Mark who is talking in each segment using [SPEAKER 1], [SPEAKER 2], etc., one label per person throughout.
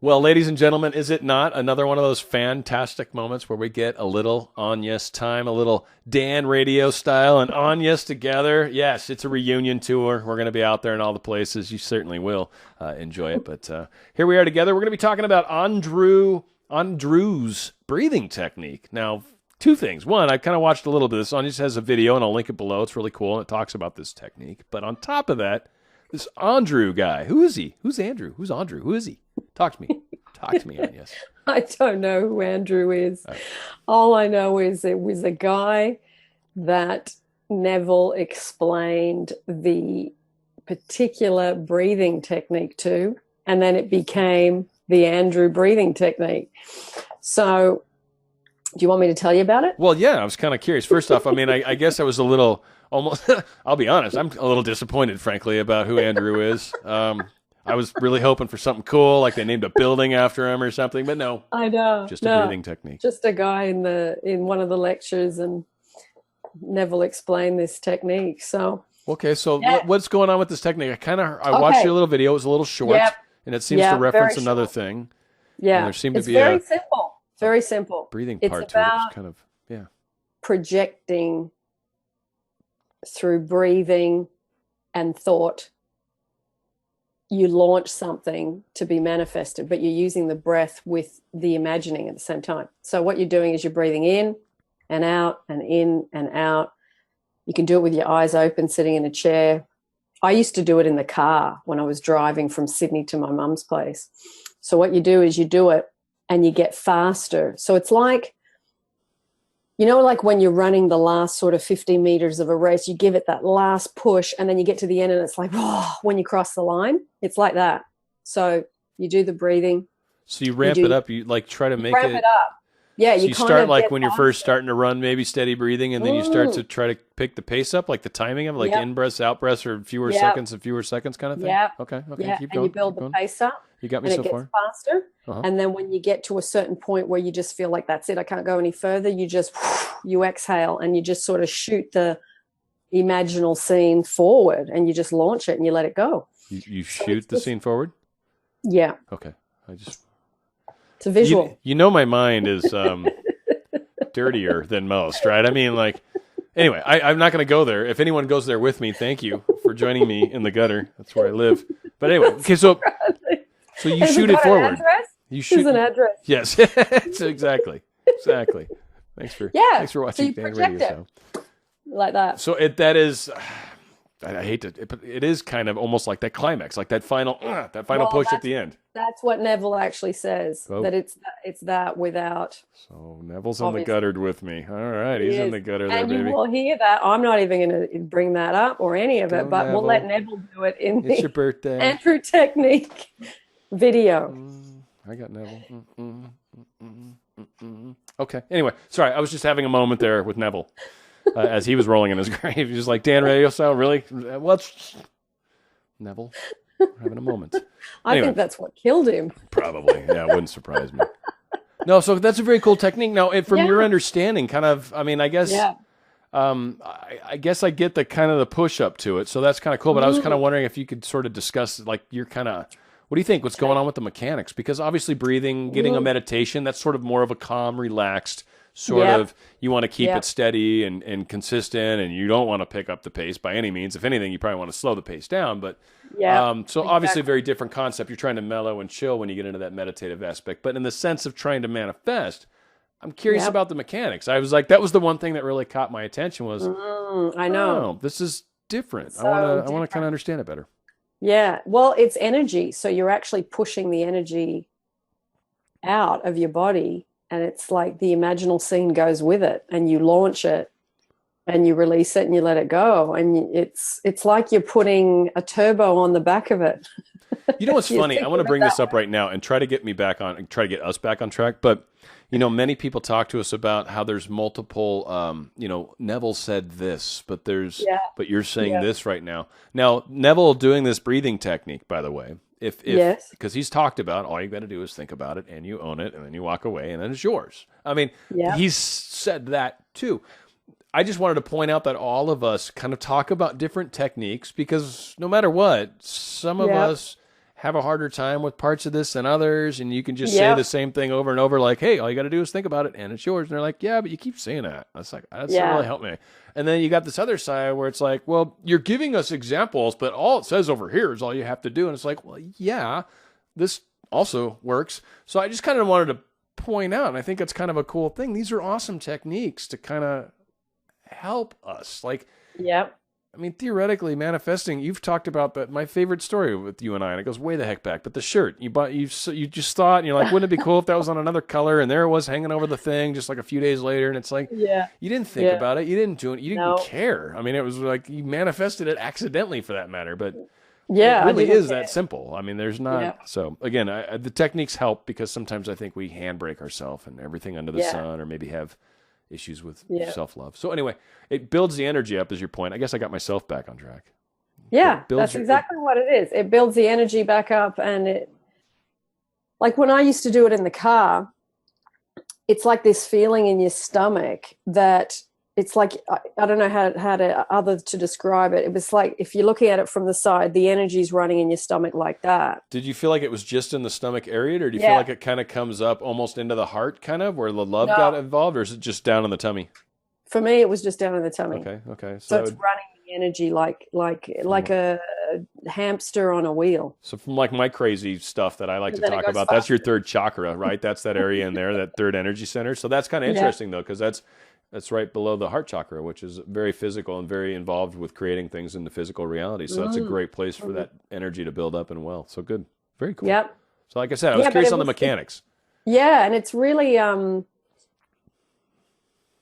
[SPEAKER 1] Well, ladies and gentlemen, is it not another one of those fantastic moments where we get a little Agnes time, a little Dan radio style and Agnes together? Yes, it's a reunion tour. We're going to be out there in all the places. You certainly will enjoy it. But here we are together. We're going to be talking about Andrew's breathing technique. Now, two things. One, I kind of watched a little bit of this. Agnes has a video, and I'll link it below. It's really cool, and it talks about this technique. But on top of that, this Andrew guy, who is he? Who's Andrew? Who's Andrew? Who is he? Talk to me. Talk to me, Agnes.
[SPEAKER 2] I don't know who Andrew is.
[SPEAKER 1] Right.
[SPEAKER 2] All I know is it was a guy that Neville explained the particular breathing technique to, and then it became the Andrew breathing technique. So, do you want me to tell you about it?
[SPEAKER 1] Well, yeah, I was kind of curious. First off, I mean, I guess I was a little, almost, I'll be honest, I'm a little disappointed, frankly, about who Andrew is. I was really hoping for something cool, like they named a building after him or something, but no.
[SPEAKER 2] I know.
[SPEAKER 1] Just a breathing technique.
[SPEAKER 2] Just a guy in one of the lectures, and Neville explained this technique. So
[SPEAKER 1] okay, so what's going on with this technique? I watched your little video. It was a little short, and it seems to reference another thing.
[SPEAKER 2] Yeah,
[SPEAKER 1] and there seemed to be
[SPEAKER 2] very simple. Very simple.
[SPEAKER 1] Breathing
[SPEAKER 2] It's
[SPEAKER 1] part to it.
[SPEAKER 2] about
[SPEAKER 1] It's kind of
[SPEAKER 2] projecting through breathing and thought. You launch something to be manifested, but you're using the breath with the imagining at the same time. So what you're doing is you're breathing in and out and in and out. You can do it with your eyes open, sitting in a chair. I used to do it in the car when I was driving from Sydney to my mum's place. So what you do is you do it and you get faster. So it's like, you know, like when you're running the last sort of 50 meters of a race, you give it that last push and then you get to the end and it's like, oh, when you cross the line, it's like that. So you do the breathing.
[SPEAKER 1] So you ramp it up. You like try to make
[SPEAKER 2] ramp it up. Yeah.
[SPEAKER 1] So you start like when you're first starting to run, maybe steady breathing, and then you start to try to pick the pace up, like the timing of it, like in breaths, out breaths, or fewer seconds and fewer seconds kind of thing.
[SPEAKER 2] Yeah.
[SPEAKER 1] Okay.
[SPEAKER 2] Yeah.
[SPEAKER 1] Keep
[SPEAKER 2] and
[SPEAKER 1] going.
[SPEAKER 2] you build the pace up.
[SPEAKER 1] You got me
[SPEAKER 2] and
[SPEAKER 1] so
[SPEAKER 2] it gets
[SPEAKER 1] far.
[SPEAKER 2] faster. And then when you get to a certain point where you just feel like that's it, I can't go any further, you just, you exhale and you just sort of shoot the imaginal scene forward and you just launch it and you let it go.
[SPEAKER 1] You shoot the scene forward?
[SPEAKER 2] Yeah.
[SPEAKER 1] Okay.
[SPEAKER 2] It's a visual.
[SPEAKER 1] You know my mind is dirtier than most, right? I mean, like, anyway, I'm not going to go there. If anyone goes there with me, thank you for joining me in the gutter. That's where I live. But anyway, okay, so you shoot it forward.
[SPEAKER 2] Address?
[SPEAKER 1] You shoot
[SPEAKER 2] an address.
[SPEAKER 1] Yes, exactly. Thanks for watching Dan Radio Show.
[SPEAKER 2] Like that.
[SPEAKER 1] So that is, I hate to, but it is kind of almost like that climax, like that final push at the end.
[SPEAKER 2] That's what Neville actually says. That it's that without.
[SPEAKER 1] So Neville's in the gutter with me. All right, he's in the gutter there, baby.
[SPEAKER 2] And you will hear that. I'm not even going to bring that up or any of it, but we'll let Neville do it in
[SPEAKER 1] it's your birthday.
[SPEAKER 2] Andrew technique video.
[SPEAKER 1] I got Neville. Okay. Anyway, sorry. I was just having a moment there with Neville as he was rolling in his grave. He was like, Dan Radio Style, really? What's Neville? We're having a moment.
[SPEAKER 2] I think that's what killed him.
[SPEAKER 1] Probably. Yeah, it wouldn't surprise me. No, so that's a very cool technique. Now, from your understanding, kind of, I mean, I guess, I guess I get the kind of the push up to it. So that's kind of cool. But I was kind of wondering if you could sort of discuss, like, your kind of, what do you think? What's going on with the mechanics? Because obviously breathing, getting a meditation, that's sort of more of a calm, relaxed sort of, you want to keep it steady and consistent, and you don't want to pick up the pace by any means. If anything, you probably want to slow the pace down. But obviously a very different concept. You're trying to mellow and chill when you get into that meditative aspect. But in the sense of trying to manifest, I'm curious about the mechanics. I was like, that was the one thing that really caught my attention was,
[SPEAKER 2] I know.
[SPEAKER 1] Oh, this is different.
[SPEAKER 2] So
[SPEAKER 1] I want to kind of understand it better.
[SPEAKER 2] Yeah, well, it's energy. So you're actually pushing the energy out of your body, and it's like the imaginal scene goes with it, and you launch it, and you release it, and you let it go, and it's like you're putting a turbo on the back of it.
[SPEAKER 1] You know what's funny? I want to bring this up right now and try to get us back on track. But you know, many people talk to us about how there's multiple. Neville said this, but but you're saying this right now. Now, Neville doing this breathing technique, by the way, if because he's talked about all you got to do is think about it and you own it, and then you walk away and then it's yours. I mean, he's said that too. I just wanted to point out that all of us kind of talk about different techniques because no matter what, some of us have a harder time with parts of this than others, and you can just say the same thing over and over, like, hey, all you got to do is think about it, and it's yours. And they're like, yeah, but you keep saying that. That's like, that's not really help me. And then you got this other side where it's like, well, you're giving us examples, but all it says over here is all you have to do. And it's like, well, yeah, this also works. So I just kind of wanted to point out, and I think it's kind of a cool thing. These are awesome techniques to kind of help us. Like, I mean, theoretically, manifesting, you've talked about that. My favorite story with you and I, and it goes way the heck back, but the shirt you bought, you just thought, and you're like, wouldn't it be cool if that was on another color? And there it was hanging over the thing just like a few days later. And it's like, you didn't think about it. You didn't do it. You didn't care. I mean, it was like you manifested it accidentally for that matter, but it really is that simple. I mean, there's not. So again, the techniques help because sometimes I think we handbrake ourselves and everything under the sun, or maybe have issues with self-love. So anyway, it builds the energy up, is your point. I guess I got myself back on track. Yeah,
[SPEAKER 2] that's exactly what it is. It builds the energy back up, and it, like when I used to do it in the car, it's like this feeling in your stomach that it's like, I don't know how to other to describe it. It was like, if you're looking at it from the side, the energy's running in your stomach like that.
[SPEAKER 1] Did you feel like it was just in the stomach area, or do you feel like it kind of comes up almost into the heart, kind of where the love got involved, or is it just down in the tummy?
[SPEAKER 2] For me, it was just down in the tummy.
[SPEAKER 1] Okay.
[SPEAKER 2] So it's running the energy like a hamster on a wheel.
[SPEAKER 1] So from like my crazy stuff that I like to talk about, that's your third chakra, right? That's that area in there, that third energy center. So that's kind of interesting though, because that's right below the heart chakra, which is very physical and very involved with creating things in the physical reality. So that's a great place for that energy to build up and well. So good. Very cool.
[SPEAKER 2] Yep.
[SPEAKER 1] So like I said, I was curious on the mechanics.
[SPEAKER 2] And it's really,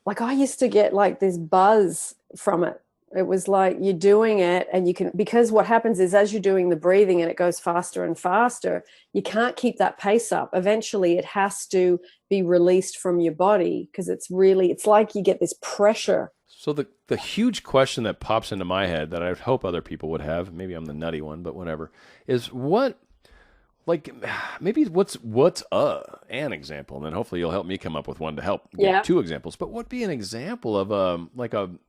[SPEAKER 2] like I used to get like this buzz from it. It was like you're doing it and you can, because what happens is as you're doing the breathing and it goes faster and faster, you can't keep that pace up. Eventually it has to be released from your body because it's like you get this pressure.
[SPEAKER 1] So the huge question that pops into my head that I hope other people would have, maybe I'm the nutty one, but whatever, is what, like, maybe what's an example, and then hopefully you'll help me come up with one to help get two examples. But what would be an example of an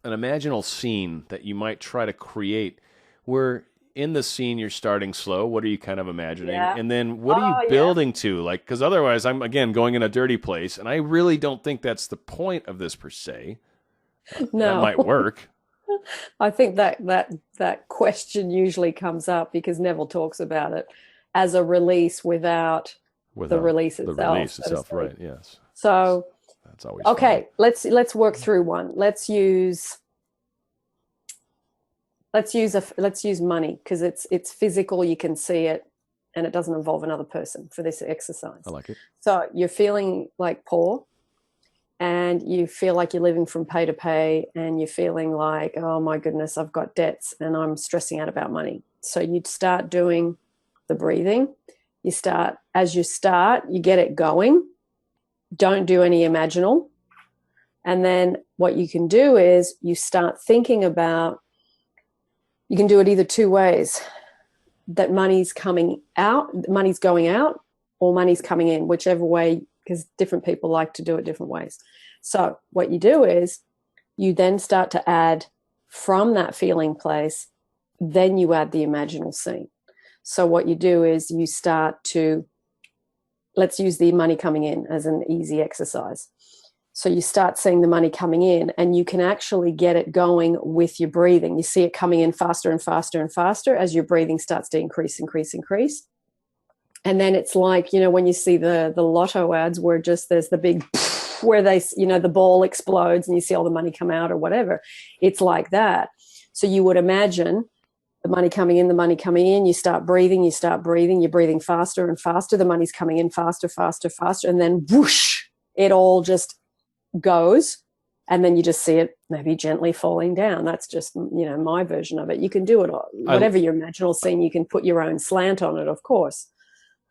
[SPEAKER 1] imaginal scene that you might try to create where in the scene you're starting slow? What are you kind of imagining? And then what are you building to? Like, because otherwise I'm, again, going in a dirty place, and I really don't think that's the point of this per se. No. That might work.
[SPEAKER 2] I think that question usually comes up because Neville talks about it as a release without the release itself. The release itself,
[SPEAKER 1] right, yes.
[SPEAKER 2] So
[SPEAKER 1] that's always
[SPEAKER 2] okay, fun. Let's work through one. Let's use money because it's physical, you can see it, and it doesn't involve another person for this exercise.
[SPEAKER 1] I like it.
[SPEAKER 2] So you're feeling like poor, and you feel like you're living from pay to pay, and you're feeling like, oh my goodness, I've got debts and I'm stressing out about money. So you'd start doing the breathing. You get it going. Don't do any imaginal. And then what you can do is you start thinking about, you can do it either two ways, that money's going out, or money's coming in, whichever way, because different people like to do it different ways. So what you do is you then start to add from that feeling place, then you add the imaginal scene. So what you do is you start to, let's use the money coming in as an easy exercise. So you start seeing the money coming in, and you can actually get it going with your breathing. You see it coming in faster and faster and faster as your breathing starts to increase. And then it's like, when you see the lotto ads where just there's the big where they, the ball explodes and you see all the money come out or whatever. It's like that. So you would imagine the money coming in, you start breathing, you're breathing faster and faster, the money's coming in faster, and then whoosh, it all just goes, and then you just see it maybe gently falling down. That's just, my version of it. You can do it, whatever your imaginal scene, you can put your own slant on it, of course.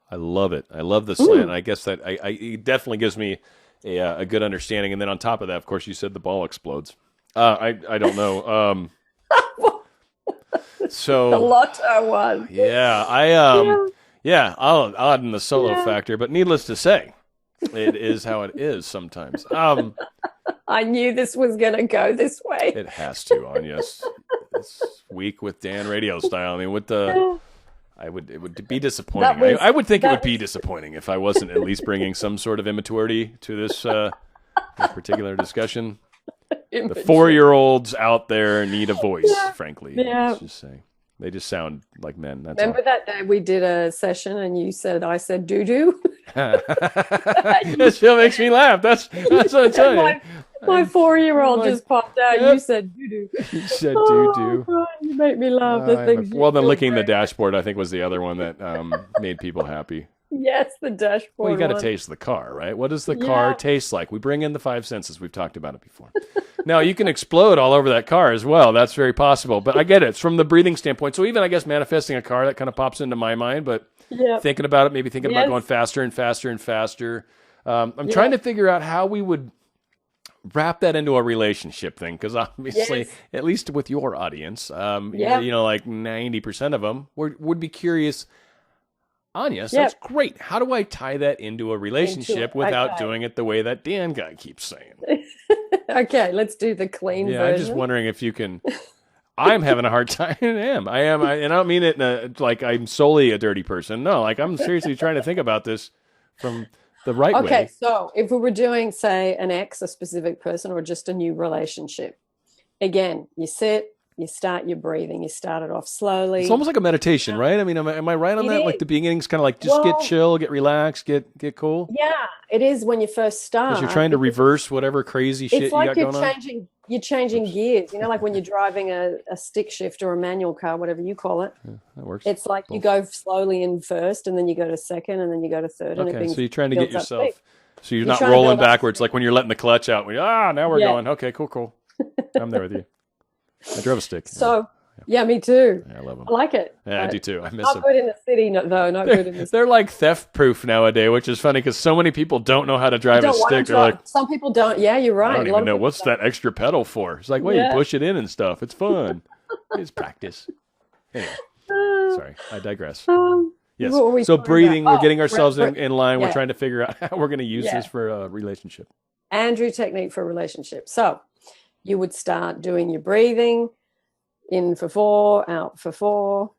[SPEAKER 1] I love it. I love the slant. I guess that it definitely gives me a good understanding. And then on top of that, of course, you said the ball explodes. I don't know. So
[SPEAKER 2] the lotto one.
[SPEAKER 1] Yeah, I'll add in the solo factor, but needless to say, it is how it is sometimes.
[SPEAKER 2] I knew this was going to go this way.
[SPEAKER 1] It has to, Anya. This week with Dan RadioStyle. I mean, with the It would be disappointing. I would think it would be disappointing if I wasn't at least bringing some sort of immaturity to this particular discussion. The 4-year-olds out there need a voice, frankly.
[SPEAKER 2] Yeah.
[SPEAKER 1] Let's just say. They just sound like men. That's
[SPEAKER 2] Remember
[SPEAKER 1] all.
[SPEAKER 2] that day we did a session and I said doo-doo?
[SPEAKER 1] That still makes me laugh. That's what I'm telling you.
[SPEAKER 2] My 4-year-old just popped out. Yep. You said doo-doo.
[SPEAKER 1] You said doo-doo.
[SPEAKER 2] God, you make me laugh.
[SPEAKER 1] Well, then licking the dashboard, I think, was the other one that made people happy.
[SPEAKER 2] Yes, the dashboard.
[SPEAKER 1] Well, you got to taste the car, right? What does the car taste like? We bring in the 5 senses. We've talked about it before. Now, you can explode all over that car as well. That's very possible. But I get it. It's from the breathing standpoint. So even, I guess, manifesting a car, that kind of pops into my mind. But thinking about it, maybe thinking about going faster and faster and faster. I'm trying to figure out how we would wrap that into a relationship thing. Because obviously, at least with your audience, you know, like 90% of them would be curious. Anya, so that's great. How do I tie that into a relationship without doing it the way that Dan guy keeps saying?
[SPEAKER 2] Okay, let's do the clean version.
[SPEAKER 1] I'm just wondering if you can. I'm having a hard time. I am, and I don't mean it in like I'm solely a dirty person. No, like I'm seriously trying to think about this from the right way.
[SPEAKER 2] Okay, so if we were doing, say, an ex, a specific person, or just a new relationship, again, you sit. You start your breathing. You start it off slowly.
[SPEAKER 1] It's almost like a meditation, right? I mean, am I right on that? Like the beginning's kind of like just get chill, get relaxed, get cool.
[SPEAKER 2] Yeah, it is when you first start.
[SPEAKER 1] Because you're trying to reverse whatever crazy shit you got going on.
[SPEAKER 2] You're changing gears. You know, like when you're driving a stick shift or a manual car, whatever you call it.
[SPEAKER 1] Yeah, that works.
[SPEAKER 2] It's like you go slowly in first, and then you go to second, and then you go to third.
[SPEAKER 1] Okay,
[SPEAKER 2] and
[SPEAKER 1] so you're trying to get yourself. So you're not rolling backwards like when you're letting the clutch out. Now we're going. Okay, cool. I'm there with you. I drove a stick.
[SPEAKER 2] So. Yeah, me too.
[SPEAKER 1] Yeah, I love them.
[SPEAKER 2] I like it.
[SPEAKER 1] Yeah, I do too. I miss
[SPEAKER 2] them.
[SPEAKER 1] them.
[SPEAKER 2] Not good in the city, though. Not good in the city.
[SPEAKER 1] They're like theft-proof nowadays, which is funny because so many people don't know how to drive a stick.
[SPEAKER 2] Some people don't. Yeah, you're right.
[SPEAKER 1] I don't even know what's that extra pedal for. It's like, you push it in and stuff. It's fun. It's practice. Anyway, sorry, I digress. Yes. So breathing, we're getting ourselves in line. We're trying to figure out how we're going to use this for a relationship.
[SPEAKER 2] Andrew technique for a relationship. So you would start doing your breathing. In for 4, out for 4,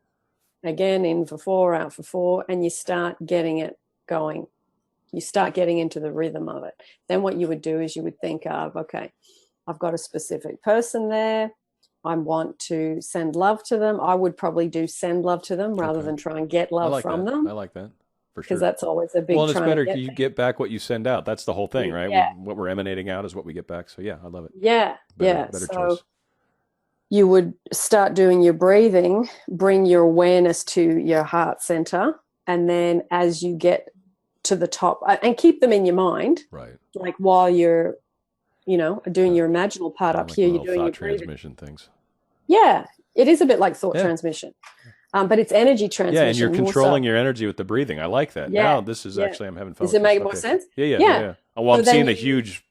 [SPEAKER 2] again, in for 4, out for 4, and you start getting it going. You start getting into the rhythm of it. Then what you would do is you would think of, okay, I've got a specific person there. I want to send love to them. I would probably do send love to them rather than try and get love from them.
[SPEAKER 1] I like that. For sure.
[SPEAKER 2] Because that's always a big
[SPEAKER 1] Well, and it's better you get back what you send out. That's the whole thing, right?
[SPEAKER 2] Yeah.
[SPEAKER 1] What we're emanating out is what we get back. So, yeah, I love it.
[SPEAKER 2] Yeah,
[SPEAKER 1] better choice.
[SPEAKER 2] You would start doing your breathing, bring your awareness to your heart center, and then as you get to the top, and keep them in your mind,
[SPEAKER 1] right? Like
[SPEAKER 2] while you're, doing your imaginal part up here, you're doing your
[SPEAKER 1] transmission things.
[SPEAKER 2] Yeah, it is a bit like thought transmission, but it's energy transmission.
[SPEAKER 1] Yeah, and you're controlling your energy with the breathing. I like that. Yeah, now this is actually I'm having fun.
[SPEAKER 2] Does it make more sense?
[SPEAKER 1] Yeah. Well, I'm seeing a huge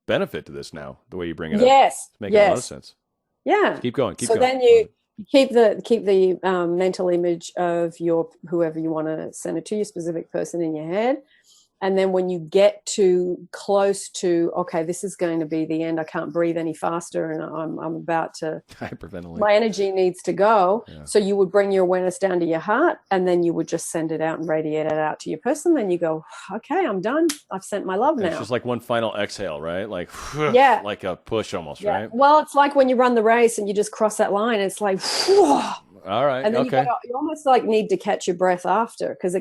[SPEAKER 1] benefit to this now. The way you bring it up.
[SPEAKER 2] Yes,
[SPEAKER 1] it's making a lot of sense.
[SPEAKER 2] Yeah.
[SPEAKER 1] Keep going.
[SPEAKER 2] So then you keep the mental image of your whoever you want to send it to, your specific person in your head. And then when you get to close to, okay, this is going to be the end. I can't breathe any faster, and I'm about to
[SPEAKER 1] hyperventilate.
[SPEAKER 2] My energy needs to go. Yeah. So you would bring your awareness down to your heart, and then you would just send it out and radiate it out to your person. Then you go, okay, I'm done. I've sent my love now.
[SPEAKER 1] It's just like one final exhale, right? Like like a push almost, right?
[SPEAKER 2] Well, it's like when you run the race and you just cross that line. It's like, whew.
[SPEAKER 1] All right,
[SPEAKER 2] and then you almost like need to catch your breath after, because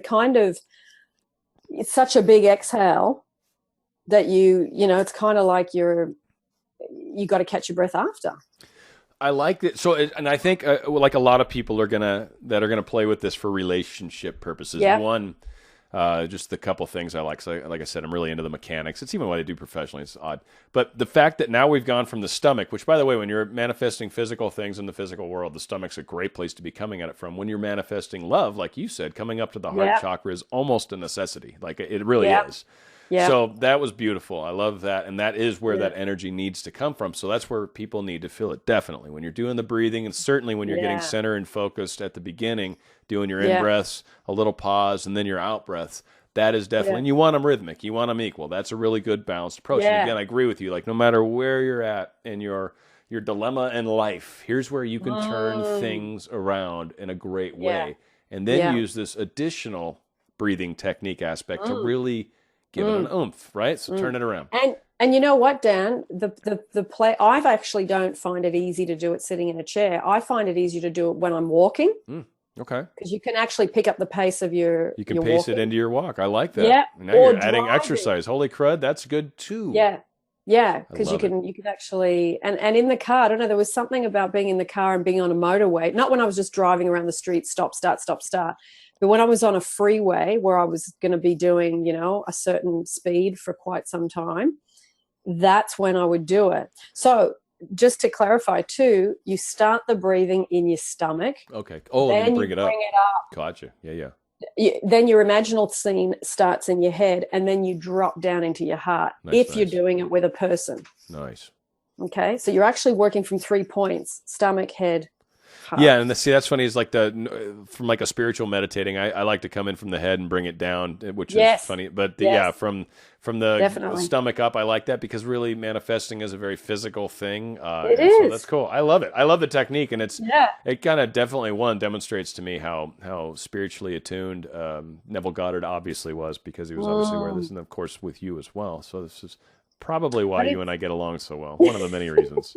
[SPEAKER 2] it's such a big exhale that it's kind of like you got to catch your breath after.
[SPEAKER 1] I like it. So, and I think like a lot of people are gonna play with this for relationship purposes. Yeah. One, just the couple things I like. So, like I said, I'm really into the mechanics. It's even what I do professionally. It's odd, but the fact that now we've gone from the stomach, which, by the way, when you're manifesting physical things in the physical world, the stomach's a great place to be coming at it from. When you're manifesting love, like you said, coming up to the heart chakra is almost a necessity. Like it really is. Yeah. So that was beautiful. I love that. And that is where that energy needs to come from. So that's where people need to feel it. Definitely. When you're doing the breathing, and certainly when you're getting centered and focused at the beginning, doing your in breaths, a little pause, and then your out breaths. That is definitely, and you want them rhythmic. You want them equal. That's a really good balanced approach. Yeah. And again, I agree with you. Like no matter where you're at in your dilemma in life, here's where you can turn things around in a great way. and then use this additional breathing technique aspect to really give it an oomph, right? So turn it around.
[SPEAKER 2] And you know what, Dan? The play, I actually don't find it easy to do it sitting in a chair. I find it easier to do it when I'm walking.
[SPEAKER 1] Okay.
[SPEAKER 2] Because you can actually pick up the pace of your
[SPEAKER 1] You can pace
[SPEAKER 2] walking.
[SPEAKER 1] it into your walk. I like that.
[SPEAKER 2] Yeah.
[SPEAKER 1] Now you're adding exercise. Holy crud, that's good too.
[SPEAKER 2] Yeah. Yeah, because you can actually and in the car, I don't know, there was something about being in the car and being on a motorway, not when I was just driving around the street, stop, start, but when I was on a freeway where I was going to be doing, a certain speed for quite some time, that's when I would do it. So just to clarify too, you start the breathing in your stomach.
[SPEAKER 1] Okay. Oh, then you bring it up. Gotcha. Yeah.
[SPEAKER 2] Then your imaginal scene starts in your head, and then you drop down into your heart if you're doing it with a person.
[SPEAKER 1] Nice.
[SPEAKER 2] Okay, so you're actually working from 3 points: stomach, head, heart.
[SPEAKER 1] Yeah, and that's funny. Is like from like a spiritual meditating. I like to come in from the head and bring it down, which is funny. But from the stomach up, I like that because really manifesting is a very physical thing.
[SPEAKER 2] It is.
[SPEAKER 1] So that's cool. I love it. I love the technique, and it kind of definitely demonstrates to me how spiritually attuned Neville Goddard obviously was, because he was obviously aware of this, and of course with you as well. So this is probably why you and I get along so well. One of the many reasons.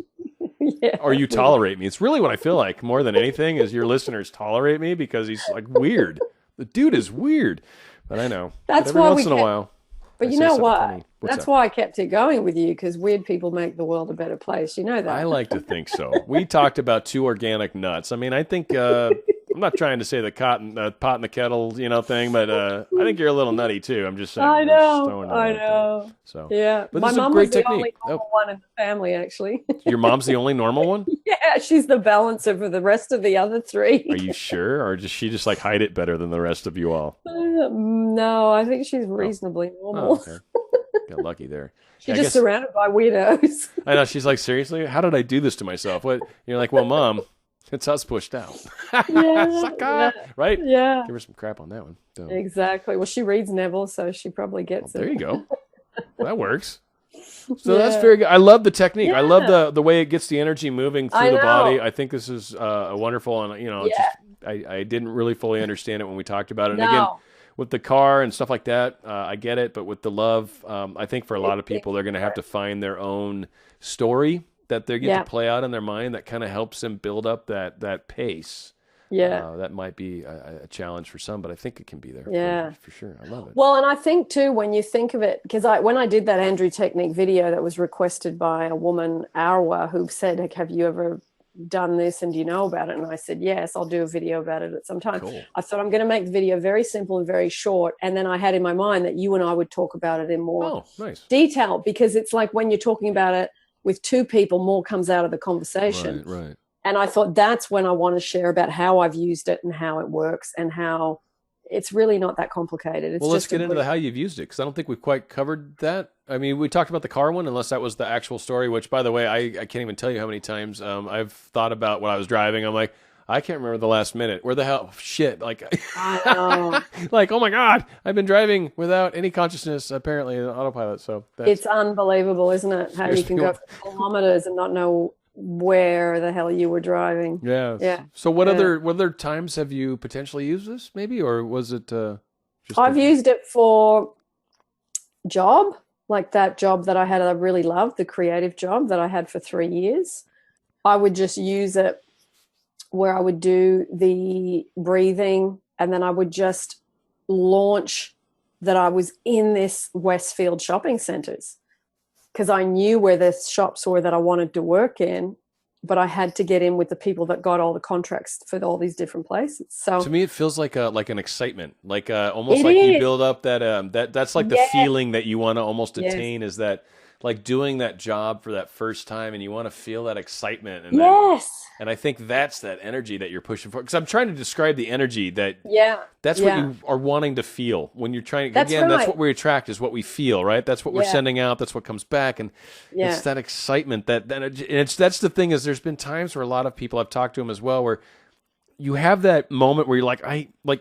[SPEAKER 1] Or you tolerate me. It's really what I feel like more than anything is your listeners tolerate me because he's like weird. The dude is weird, but I know.
[SPEAKER 2] That's
[SPEAKER 1] every
[SPEAKER 2] why
[SPEAKER 1] once in a while.
[SPEAKER 2] But you know what? That's why I kept it going with you, because weird people make the world a better place. You know that.
[SPEAKER 1] I like to think so. We talked about 2 organic nuts. I mean, I think I'm not trying to say the pot in the kettle, thing, but I think you're a little nutty too. I'm just saying.
[SPEAKER 2] I know.
[SPEAKER 1] So
[SPEAKER 2] yeah,
[SPEAKER 1] but
[SPEAKER 2] my mom
[SPEAKER 1] was
[SPEAKER 2] the only normal one in the family, actually.
[SPEAKER 1] Your mom's the only normal one?
[SPEAKER 2] Yeah, she's the balancer for the rest of the other 3.
[SPEAKER 1] Are you sure, or does she just like hide it better than the rest of you all?
[SPEAKER 2] No, I think she's reasonably normal.
[SPEAKER 1] Oh, okay. Got lucky there.
[SPEAKER 2] She's just surrounded by weirdos.
[SPEAKER 1] I know. She's like, seriously, how did I do this to myself? What? You're like, well, Mom, it's us pushed out. Right?
[SPEAKER 2] Yeah.
[SPEAKER 1] Give her some crap on that one. So.
[SPEAKER 2] Exactly. Well, she reads Neville, so she probably gets it.
[SPEAKER 1] There you go. That works. So that's very good. I love the technique. I love the way it gets the energy moving through the body. I think this is a wonderful, and I didn't really fully understand it when we talked about it. And again, with the car and stuff like that, I get it. But with the love, I think for a lot of people, they're going to have to find their own story that they get to play out in their mind that kind of helps them build up that pace. Yeah. That might be a challenge for some, but I think it can be there for sure. I love it.
[SPEAKER 2] Well, and I think too, when you think of it, because when I did that Andrew Technique video that was requested by a woman, Arwa, who said, have you ever done this and do you know about it? And I said, yes, I'll do a video about it at some time. Cool. I thought I'm going to make the video very simple and very short. And then I had in my mind that you and I would talk about it in more detail, because it's like when you're talking about it with 2 people, more comes out of the conversation.
[SPEAKER 1] Right.
[SPEAKER 2] And I thought that's when I want to share about how I've used it and how it works and how it's really not that complicated. It's
[SPEAKER 1] let's get into how you've used it, because I don't think we've quite covered that. I mean, we talked about the car one, unless that was the actual story, which, by the way, I can't even tell you how many times I've thought about when I was driving. I'm like, I can't remember the last minute. Where the hell? Shit. Like,
[SPEAKER 2] I know.
[SPEAKER 1] Like, oh my God, I've been driving without any consciousness, apparently, in autopilot. So
[SPEAKER 2] it's unbelievable, isn't it? How you can go for kilometers and not know where the hell you were driving.
[SPEAKER 1] Yeah. So what other times have you potentially used this, maybe, or was it
[SPEAKER 2] I've used it for job, like that job that I had, I really loved, the creative job that I had for 3 years. I would just use it where I would do the breathing, and then I would just launch that I was in this Westfield shopping centres, because I knew where the shops were that I wanted to work in, but I had to get in with the people that got all the contracts for all these different places. So
[SPEAKER 1] to me, it feels like an excitement, like almost like you build up that's like the feeling that you want to almost attain, is that like doing that job for that first time, and you want to feel that excitement. And and I think that's that energy that you're pushing for. Because I'm trying to describe the energy that that's what you are wanting to feel when you're trying. That's what we attract, is what we feel, right? That's what we're sending out. That's what comes back, and it's that excitement that's the thing. Is there's been times where a lot of people, I've talked to them as well, where you have that moment where you're like,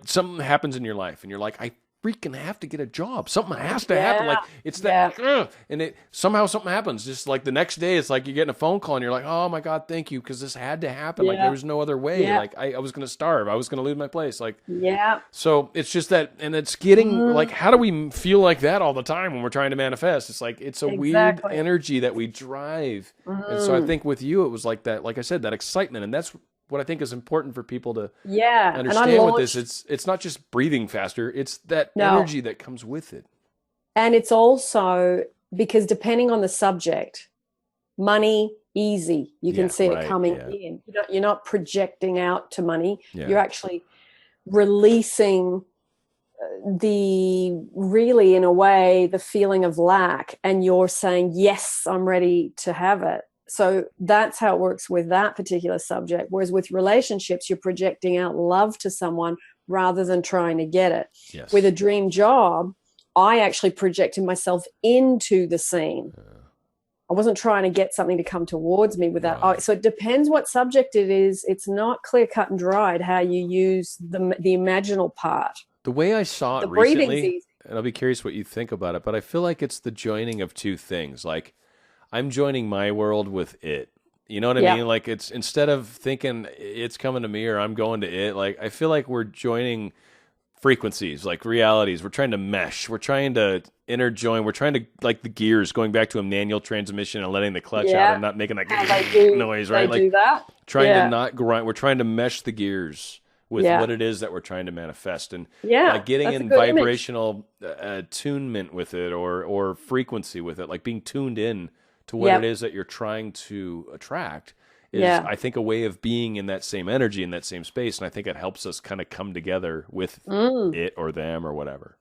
[SPEAKER 1] something happens in your life, and you're like, I freaking have to get a job. Something has to happen. Like it's that, and somehow something happens. Just like the next day, it's like you're getting a phone call and you're like, oh my God, thank you. Cause this had to happen. Like there was no other way. Like I was going to starve. I was going to lose my place. Like, so it's just that, and it's getting like, how do we feel like that all the time when we're trying to manifest? It's like, it's a weird energy that we drive. And so I think with you, it was like that, like I said, that excitement. And that's what I think is important for people to understand with this. It's not just breathing faster. It's that energy that comes with it.
[SPEAKER 2] And it's also because depending on the subject, money, easy. You can see it coming in. You're not projecting out to money. You're actually releasing really in a way, the feeling of lack. And you're saying, yes, I'm ready to have it. So that's how it works with that particular subject. Whereas with relationships, you're projecting out love to someone rather than trying to get it.
[SPEAKER 1] Yes.
[SPEAKER 2] With a dream job, I actually projected myself into the scene. I wasn't trying to get something to come towards me with that. Right. So it depends what subject it is. It's not clear cut and dried how you use the imaginal part.
[SPEAKER 1] The way I saw it recently, and I'll be curious what you think about it, but I feel like it's the joining of two things. Like, I'm joining my world with it. You know what I mean? Like, it's instead of thinking it's coming to me or I'm going to it, like, I feel like we're joining frequencies, like realities. We're trying to mesh. We're trying to interjoin. We're trying to, like the gears, going back to a manual transmission and letting the clutch out and not making that noise, right?
[SPEAKER 2] They do that.
[SPEAKER 1] Trying to not grind. We're trying to mesh the gears with what it is that we're trying to manifest. And getting in vibrational attunement with it or frequency with it, like being tuned in to what it is that you're trying to attract is, I think, a way of being in that same energy, in that same space. And I think it helps us kind of come together with it or them or whatever.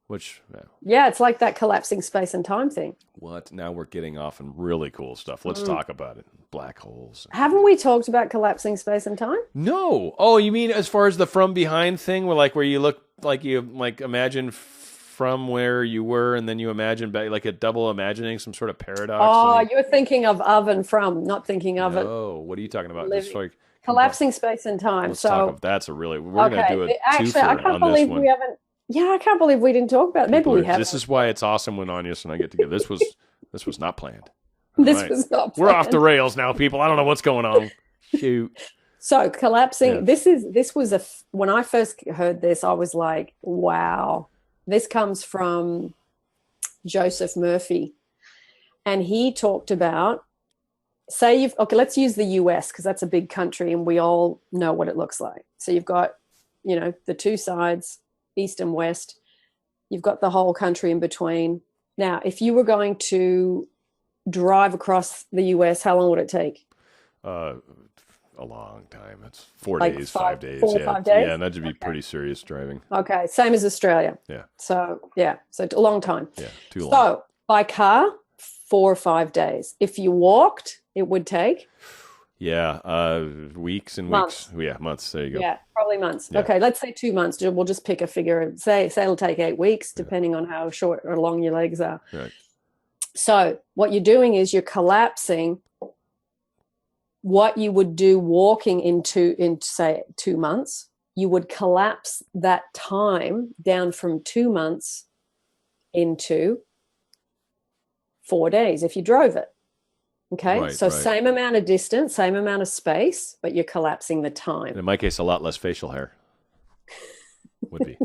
[SPEAKER 1] Which,
[SPEAKER 2] it's like that collapsing space and time thing.
[SPEAKER 1] What? Now we're getting off in really cool stuff. Let's talk about it. Black holes.
[SPEAKER 2] Haven't we talked about collapsing space and time?
[SPEAKER 1] No. Oh, you mean as far as the from behind thing, where you look like you imagine from where you were, and then you imagine back, like a double imagining, some sort of paradox.
[SPEAKER 2] Oh, you're thinking of and from, not thinking of it.
[SPEAKER 1] Oh, what are you talking about?
[SPEAKER 2] Just like collapsing space and time.
[SPEAKER 1] Let's talk about that's a really. We're going to do a twofer
[SPEAKER 2] I can't
[SPEAKER 1] on
[SPEAKER 2] believe
[SPEAKER 1] this one.
[SPEAKER 2] we haven't. Yeah, I can't believe we didn't talk about it. Maybe we have.
[SPEAKER 1] This is why it's awesome when Agnes and I get together. This was not planned.
[SPEAKER 2] This was not planned.
[SPEAKER 1] We're off the rails now, people. I don't know what's going on. Shoot.
[SPEAKER 2] So collapsing. This was when I first heard this, I was like, wow. This comes from Joseph Murphy. And he talked about, let's use the US because that's a big country and we all know what it looks like. So you've got, the two sides, east and west. You've got the whole country in between. Now, if you were going to drive across the US, how long would it take?
[SPEAKER 1] A long time. It's 4 days, 5 days.
[SPEAKER 2] 4 or 5 days?
[SPEAKER 1] Yeah, and that'd be pretty serious driving.
[SPEAKER 2] Okay, same as Australia.
[SPEAKER 1] Yeah.
[SPEAKER 2] So a long time.
[SPEAKER 1] Yeah, too long.
[SPEAKER 2] So by car, 4 or 5 days. If you walked, it would take?
[SPEAKER 1] Weeks and
[SPEAKER 2] months.
[SPEAKER 1] Weeks. Yeah, months. There you go.
[SPEAKER 2] Yeah, probably months.
[SPEAKER 1] Yeah.
[SPEAKER 2] Okay, let's say 2 months. We'll just pick a figure. Say it'll take 8 weeks, depending on how short or long your legs are.
[SPEAKER 1] Right.
[SPEAKER 2] So what you're doing is you're collapsing what you would do walking into say 2 months. You would collapse that time down from 2 months into 4 days if you drove it. Okay, right. Same amount of distance, same amount of space, but you're collapsing the time.
[SPEAKER 1] And in my case, a lot less facial hair would be.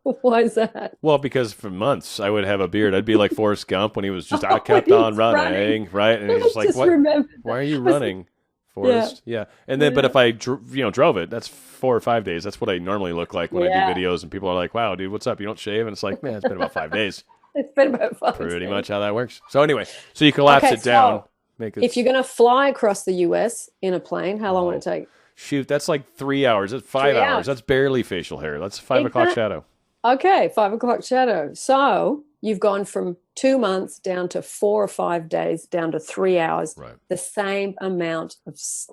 [SPEAKER 2] Why is that?
[SPEAKER 1] Well, because for months I would have a beard. I'd be like Forrest Gump when he was just, I kept on running, right? And he's like, why are you running, Forrest? Yeah. And then, but if I drove it, that's 4 or 5 days. That's what I normally look like when I do videos. And people are like, wow, dude, what's up? You don't shave? And it's like, man, it's been about 5 days.
[SPEAKER 2] It's been about 5 days.
[SPEAKER 1] Pretty much how that works. So anyway, so you collapse it down.
[SPEAKER 2] If you're going to fly across the US in a plane, how long would it take?
[SPEAKER 1] Shoot, that's like 3 hours. That's 5 hours. That's barely facial hair. That's 5 o'clock shadow. Okay,
[SPEAKER 2] 5 o'clock shadow. So you've gone from 2 months down to 4 or 5 days, down to 3 hours.
[SPEAKER 1] Right.
[SPEAKER 2] The same amount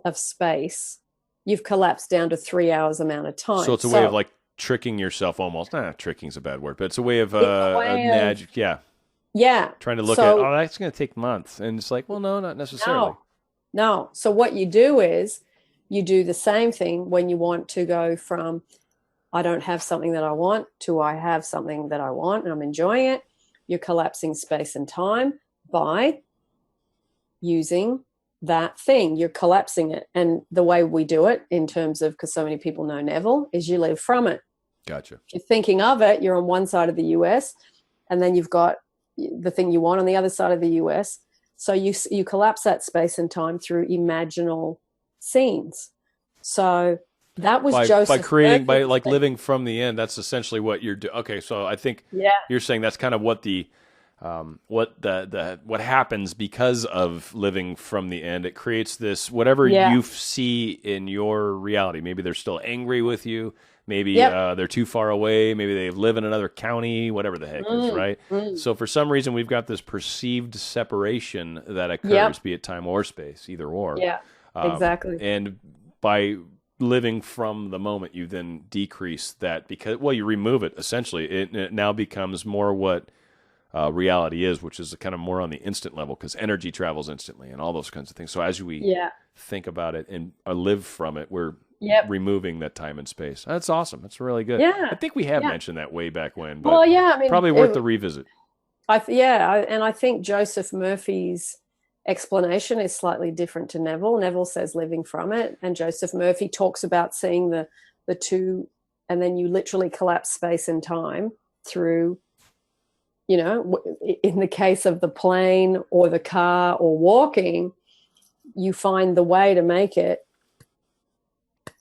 [SPEAKER 2] of space. You've collapsed down to 3 hours amount of time.
[SPEAKER 1] So it's a way of like tricking yourself almost. Tricking's a bad word, but it's a way of magic. Yeah.
[SPEAKER 2] Yeah.
[SPEAKER 1] Trying to look at, that's going to take months. And it's like, well, no, not necessarily.
[SPEAKER 2] No. So what you do is you do the same thing when you want to go from I don't have something that I want to I have something that I want and I'm enjoying it. You're collapsing space and time by using that thing. You're collapsing it. And the way we do it in terms of, because so many people know Neville, is you live from it.
[SPEAKER 1] Gotcha.
[SPEAKER 2] If you're thinking of it, you're on one side of the US, and then you've got the thing you want on the other side of the US. So you collapse that space and time through imaginal scenes. So that was Joseph
[SPEAKER 1] by creating,
[SPEAKER 2] Murphy.
[SPEAKER 1] by like living from the end. That's essentially what you're doing. Okay, so I think you're saying that's kind of what what happens because of living from the end. It creates this whatever you see in your reality. Maybe they're still angry with you. Maybe they're too far away. Maybe they live in another county. Whatever the heck is, right? So for some reason, we've got this perceived separation that occurs, be it time or space, either or.
[SPEAKER 2] Yeah, exactly.
[SPEAKER 1] And by living from the moment, you then decrease that because, well, you remove it, essentially. It now becomes more what reality is, which is kind of more on the instant level because energy travels instantly and all those kinds of things. So as we think about it and live from it, we're removing that time and space. That's awesome. That's really good.
[SPEAKER 2] Yeah.
[SPEAKER 1] I think we have mentioned that way back when, but
[SPEAKER 2] well, I mean,
[SPEAKER 1] probably worth the revisit.
[SPEAKER 2] And I think Joseph Murphy's explanation is slightly different to Neville. Neville says living from it, and Joseph Murphy talks about seeing the two, and then you literally collapse space and time through, you know, in the case of the plane or the car or walking, you find the way to make it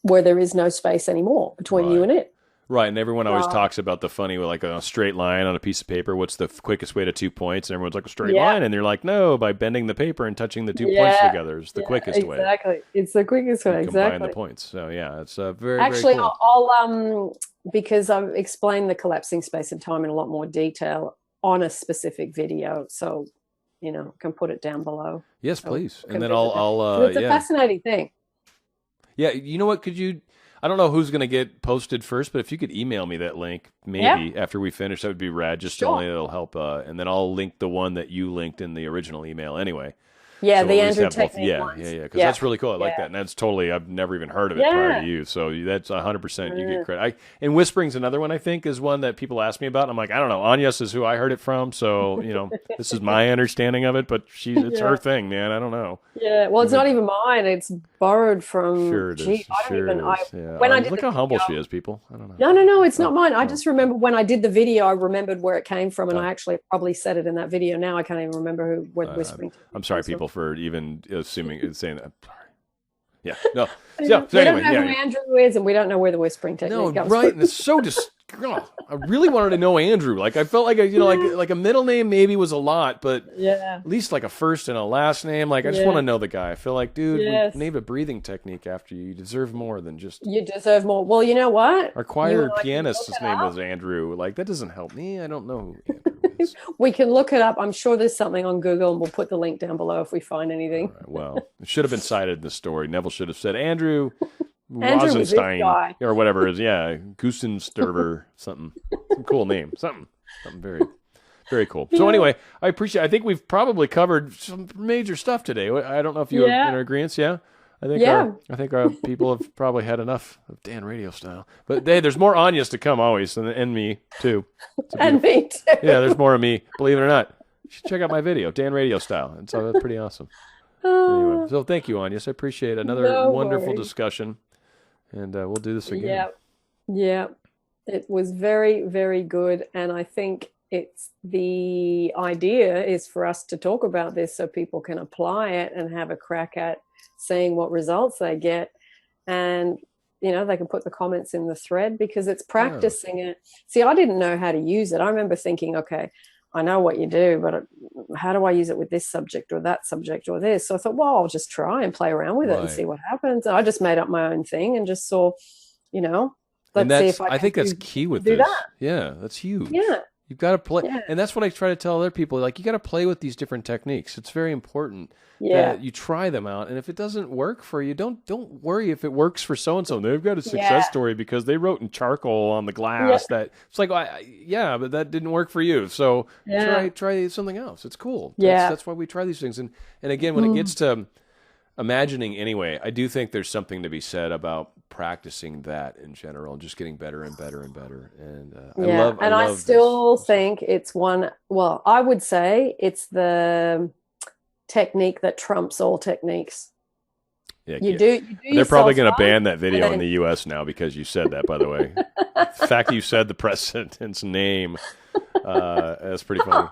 [SPEAKER 2] where there is no space anymore between you and it.
[SPEAKER 1] Right, and everyone always talks about the funny, like a straight line on a piece of paper. What's the quickest way to 2 points? And everyone's like, a straight line. And they're like, no, by bending the paper and touching the 2 points together is the quickest way.
[SPEAKER 2] Exactly. It's the quickest way,
[SPEAKER 1] Combine the points. So, it's very,
[SPEAKER 2] actually,
[SPEAKER 1] very cool.
[SPEAKER 2] I'll because I've explained the collapsing space and time in a lot more detail on a specific video. So, you know, can put it down below.
[SPEAKER 1] Yes, please. And then I'll
[SPEAKER 2] it's a fascinating thing.
[SPEAKER 1] Yeah, you know what? I don't know who's going to get posted first, but if you could email me that link, maybe after we finish, that would be rad. Just only it'll help. And then I'll link the one that you linked in the original email anyway.
[SPEAKER 2] Yeah,
[SPEAKER 1] so
[SPEAKER 2] the Andrew technique ones.
[SPEAKER 1] Because that's really cool. I like that. And that's totally, I've never even heard of it prior to you. So that's 100% you get credit. And Whispering's another one, I think, is one that people ask me about. And I'm like, I don't know. Anyas is who I heard it from. So, you know, this is my understanding of it, but it's her thing, man. I don't know.
[SPEAKER 2] Yeah, well, it's not even mine. It's borrowed from.
[SPEAKER 1] Sure it is.
[SPEAKER 2] When I did
[SPEAKER 1] look how humble she is, people. I don't know.
[SPEAKER 2] No, it's not mine. I just remember when I did the video, I remembered where it came from, and I actually probably said it in that video. Now I can't even remember where Whispering.
[SPEAKER 1] I'm sorry, people, for even saying that. Yeah, no.
[SPEAKER 2] We don't know who Andrew is, and we don't know where the Whispering technique comes
[SPEAKER 1] right?
[SPEAKER 2] from.
[SPEAKER 1] And it's so I really wanted to know Andrew. Like I felt like like a middle name maybe was a lot, but at least like a first and a last name. Like I just want to know the guy. I feel like, dude, we named a breathing technique after you. You deserve more than just.
[SPEAKER 2] You deserve more. Well, you know what?
[SPEAKER 1] Our choir pianist, his name was Andrew. Like that doesn't help me. I don't know who Andrew is.
[SPEAKER 2] We can look it up. I'm sure there's something on Google, and we'll put the link down below if we find anything.
[SPEAKER 1] Right, well, it should have been cited in the story. Neville should have said Andrew
[SPEAKER 2] Rosenstein
[SPEAKER 1] or whatever it is. Yeah, Gusensterver, something. Some cool name. Something very, very cool. So anyway, I think we've probably covered some major stuff today. I don't know if you're in agreement. Yeah. I think our people have probably had enough of Dan Radio Style. But there's more Anyas to come always, and me too.
[SPEAKER 2] And me too.
[SPEAKER 1] Yeah, there's more of me. Believe it or not. You should check out my video, Dan Radio Style. It's pretty awesome. Anyway, so thank you, Anyas. I appreciate another wonderful discussion. And we'll do this again.
[SPEAKER 2] Yeah. It was very, very good. And I think the idea is for us to talk about this so people can apply it and have a crack at seeing what results they get. And, you know, they can put the comments in the thread because it's practicing it. See, I didn't know how to use it. I remember thinking, okay, I know what you do, but how do I use it with this subject or that subject or this? So I thought, well, I'll just try and play around with it and see what happens. And I just made up my own thing and just saw, you know, let's see if I think that's key with this.
[SPEAKER 1] Yeah, that's huge.
[SPEAKER 2] Yeah.
[SPEAKER 1] You've got to play. Yeah. And that's what I try to tell other people. Like, you got to play with these different techniques. It's very important that you try them out. And if it doesn't work for you, don't worry if it works for so-and-so. They've got a success story because they wrote in charcoal on the glass that it's like, but that didn't work for you. So try something else. It's cool. That's why we try these things. And again, when it gets to imagining anyway, I do think there's something to be said about practicing that in general and just getting better and better and better. And I
[SPEAKER 2] still think it's I would say it's the technique that trumps all techniques.
[SPEAKER 1] Yeah, they're probably going to ban that video in the U.S. now because you said that, by the way. The fact that you said the president's name, that's pretty funny.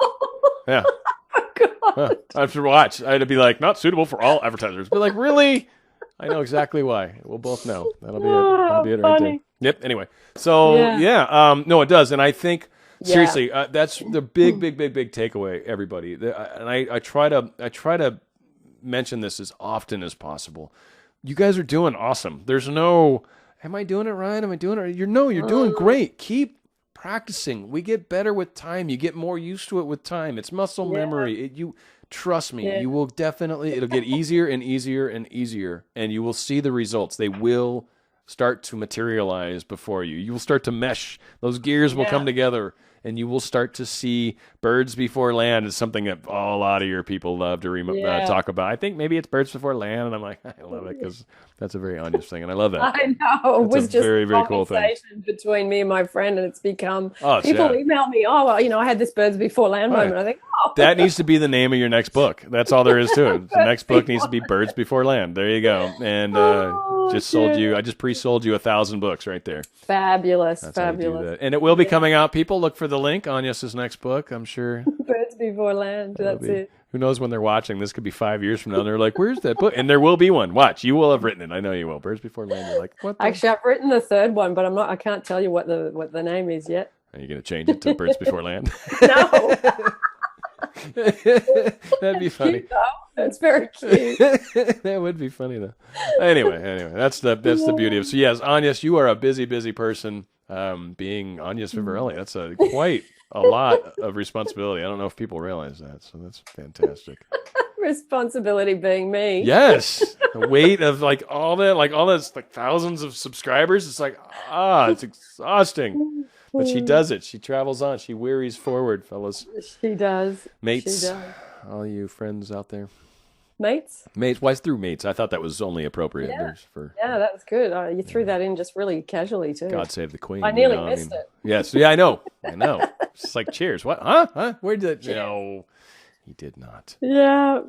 [SPEAKER 1] Yeah. I should watch. I'd be like, not suitable for all advertisers. But like, really? I know exactly why. We'll both know. That'll be it right there. Yep. Anyway, so no, it does, and I think seriously, that's the big takeaway, everybody. And I try to mention this as often as possible. You guys are doing awesome. There's no, am I doing it right? Am I doing it right? You're doing great. Keep practicing. We get better with time. You get more used to it with time. It's muscle memory. You trust me. You will definitely. It'll get easier and easier and easier, and you will see the results. They will start to materialize before you. You will start to mesh. Those gears will come together, and you will start to see birds before land is something that a lot of your people love to talk about. I think maybe it's birds before land, and I'm like, I love it because that's a very honest thing, and I love that.
[SPEAKER 2] I know. It was just
[SPEAKER 1] very, very cool thing
[SPEAKER 2] between me and my friend, and it's become, people email me, I had this birds before land moment. I think,
[SPEAKER 1] that needs to be the name of your next book. That's all there is to it. The next book needs to be Birds Before Land. There you go. And I just pre-sold you 1,000 books right there.
[SPEAKER 2] Fabulous.
[SPEAKER 1] That's fabulous. And it will be coming out. People look for the link. Agnes's next book, I'm sure.
[SPEAKER 2] Birds Before Land. That's it.
[SPEAKER 1] Who knows when they're watching? This could be 5 years from now. And they're like, where's that book? And there will be one. Watch. You will have written it. I know you will. Birds Before Land. You're like, what?
[SPEAKER 2] Actually, I've written the third one, but I can't tell you what the name is yet.
[SPEAKER 1] Are you going to change it to Birds Before Land?
[SPEAKER 2] No.
[SPEAKER 1] That'd be funny.
[SPEAKER 2] That's very cute.
[SPEAKER 1] That would be funny though. Anyway, that's the beauty of. So yes, Agnes, you are a busy person. Being Agnes Vivarelli, that's quite a lot of responsibility. I don't know if people realize that, so that's fantastic.
[SPEAKER 2] Responsibility being me.
[SPEAKER 1] Yes, the weight of all those thousands of subscribers. It's it's exhausting. But she does it. She travels on. She wearies forward, fellas.
[SPEAKER 2] She does.
[SPEAKER 1] Mates.
[SPEAKER 2] She does.
[SPEAKER 1] All you friends out there.
[SPEAKER 2] Mates?
[SPEAKER 1] Mates. Why through mates? I thought that was only appropriate.
[SPEAKER 2] Yeah, that was good. You threw that in just really casually, too.
[SPEAKER 1] God save the Queen.
[SPEAKER 2] I nearly missed it.
[SPEAKER 1] Yes. Yeah, I know. It's like, cheers. What? Huh? Where did that? No. He did not.
[SPEAKER 2] Yeah.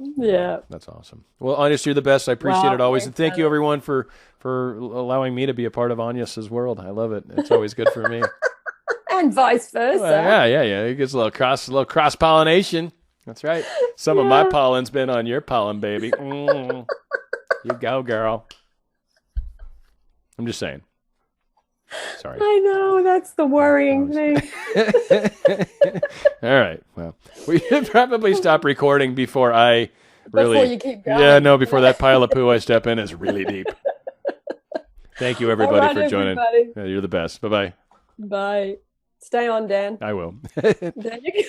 [SPEAKER 1] That's awesome. Well, Agnes, you're the best. I appreciate it always. And thank you, everyone, for allowing me to be a part of Agnes's world. I love it. It's always good for me.
[SPEAKER 2] And vice versa.
[SPEAKER 1] Well, yeah. It gets a little cross pollination. That's right. Some of my pollen's been on your pollen, baby. You go, girl. I'm just saying. Sorry.
[SPEAKER 2] I know, that's the worrying thing.
[SPEAKER 1] All right. Well, we should probably stop recording before I really.
[SPEAKER 2] Before you keep going.
[SPEAKER 1] Yeah, no, before that pile of poo I step in is really deep. Thank you, everybody, for joining. Yeah, you're the best. Bye-bye.
[SPEAKER 2] Bye. Stay on, Dan.
[SPEAKER 1] I will.
[SPEAKER 2] There you go.